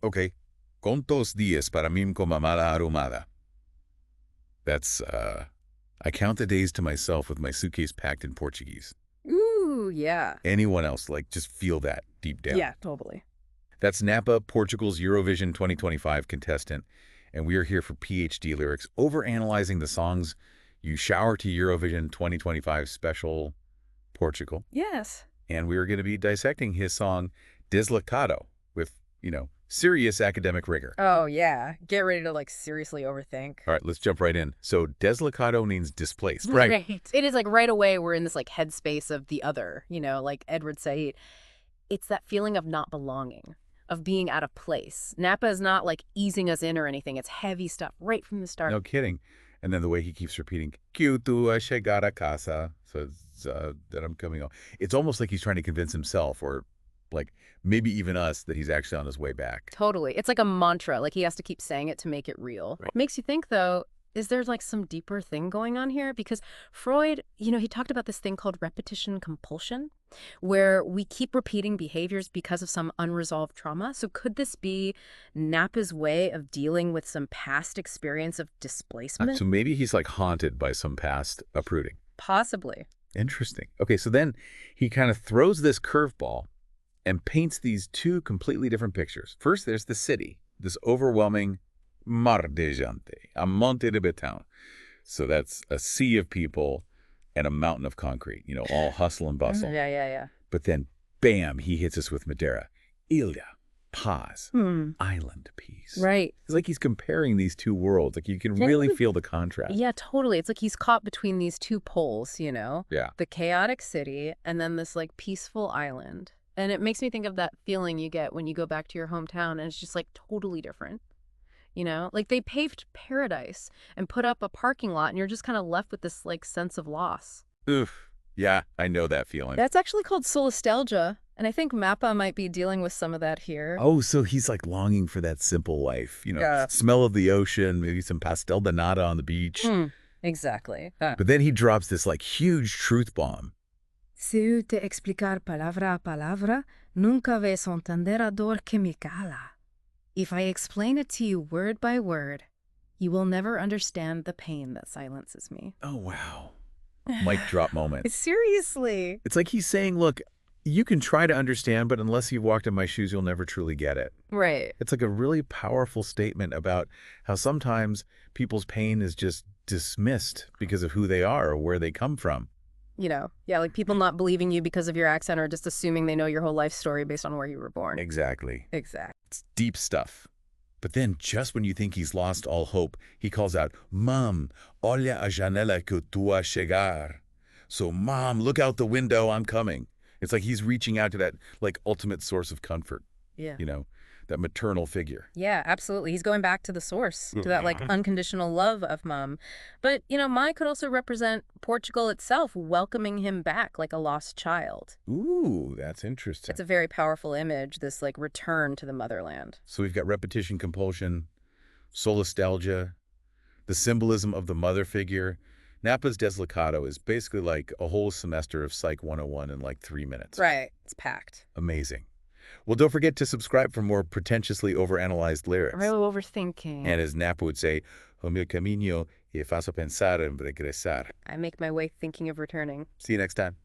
Okay. Contos días para mí como mala aromada. That's, I count the days to myself with my suitcase packed in Portuguese. Ooh, yeah. Anyone else, like, just feel that deep down. Yeah, totally. That's Napa, Portugal's Eurovision 2025 contestant, and we are here for PhD lyrics, overanalyzing the songs you shower to Eurovision 2025 special Portugal. Yes. And we are going to be dissecting his song Deslocado with, serious academic rigor. Oh, yeah. Get ready to, like, seriously overthink. All right, let's jump right in. So Deslocado means displaced. Right. It is like right away we're in this like headspace of the other, like Edward Said. It's that feeling of not belonging, of being out of place. Napa is not like easing us in or anything. It's heavy stuff right from the start. No kidding. And then the way he keeps repeating, que tu a chegar a casa, so it's, that I'm coming home. It's almost like he's trying to convince himself or like maybe even us that he's actually on his way back. Totally. It's like a mantra. Like he has to keep saying it to make it real. Right. Makes you think, though, is there like some deeper thing going on here? Because Freud, he talked about this thing called repetition compulsion, where we keep repeating behaviors because of some unresolved trauma. So could this be Napa's way of dealing with some past experience of displacement? So maybe he's like haunted by some past uprooting. Possibly. Interesting. Okay, so then he kind of throws this curveball and paints these two completely different pictures. First, there's the city, this overwhelming mar de gente, a monte de betão. So that's a sea of people and a mountain of concrete, all hustle and bustle. Yeah. But then, bam, he hits us with Madeira. Ilha, paz, island, peace. Right. It's like he's comparing these two worlds. Like you can really feel the contrast. Yeah, totally. It's like he's caught between these two poles, Yeah. The chaotic city and then this like peaceful island. And it makes me think of that feeling you get when you go back to your hometown and it's just like totally different. Like they paved paradise and put up a parking lot and you're just kind of left with this like sense of loss. Oof. Yeah, I know that feeling. That's actually called solastalgia. And I think Mappa might be dealing with some of that here. Oh, so he's like longing for that simple life, Yeah. Smell of the ocean, maybe some pastel de nata on the beach. Exactly. But then he drops this like huge truth bomb. Si eu te explicar palabra a palabra, nunca vas entender a dor que me cala. If I explain it to you word by word, you will never understand the pain that silences me. Oh, wow. Mic drop moment. Seriously. It's like he's saying, look, you can try to understand, but unless you've walked in my shoes, you'll never truly get it. Right. It's like a really powerful statement about how sometimes people's pain is just dismissed because of who they are or where they come from. Like people not believing you because of your accent or just assuming they know your whole life story based on where you were born. Exactly. Exactly. It's deep stuff. But then, just when you think he's lost all hope, he calls out, Mom, olha a janela que tu a chegar. So, Mom, look out the window, I'm coming. It's like he's reaching out to that, like, ultimate source of comfort. Yeah. That maternal figure. Yeah, absolutely. He's going back to the source, to that like unconditional love of Mom. But, Mai could also represent Portugal itself welcoming him back like a lost child. Ooh, that's interesting. It's a very powerful image, this like return to the motherland. So we've got repetition compulsion, solastalgia, the symbolism of the mother figure. Napa's Deslocado is basically like a whole semester of Psych 101 in like 3 minutes. Right. It's packed. Amazing. Well, don't forget to subscribe for more pretentiously overanalyzed lyrics. Real overthinking. And as Napa would say, o meu caminho e faço pensar em regressar. I make my way thinking of returning. See you next time.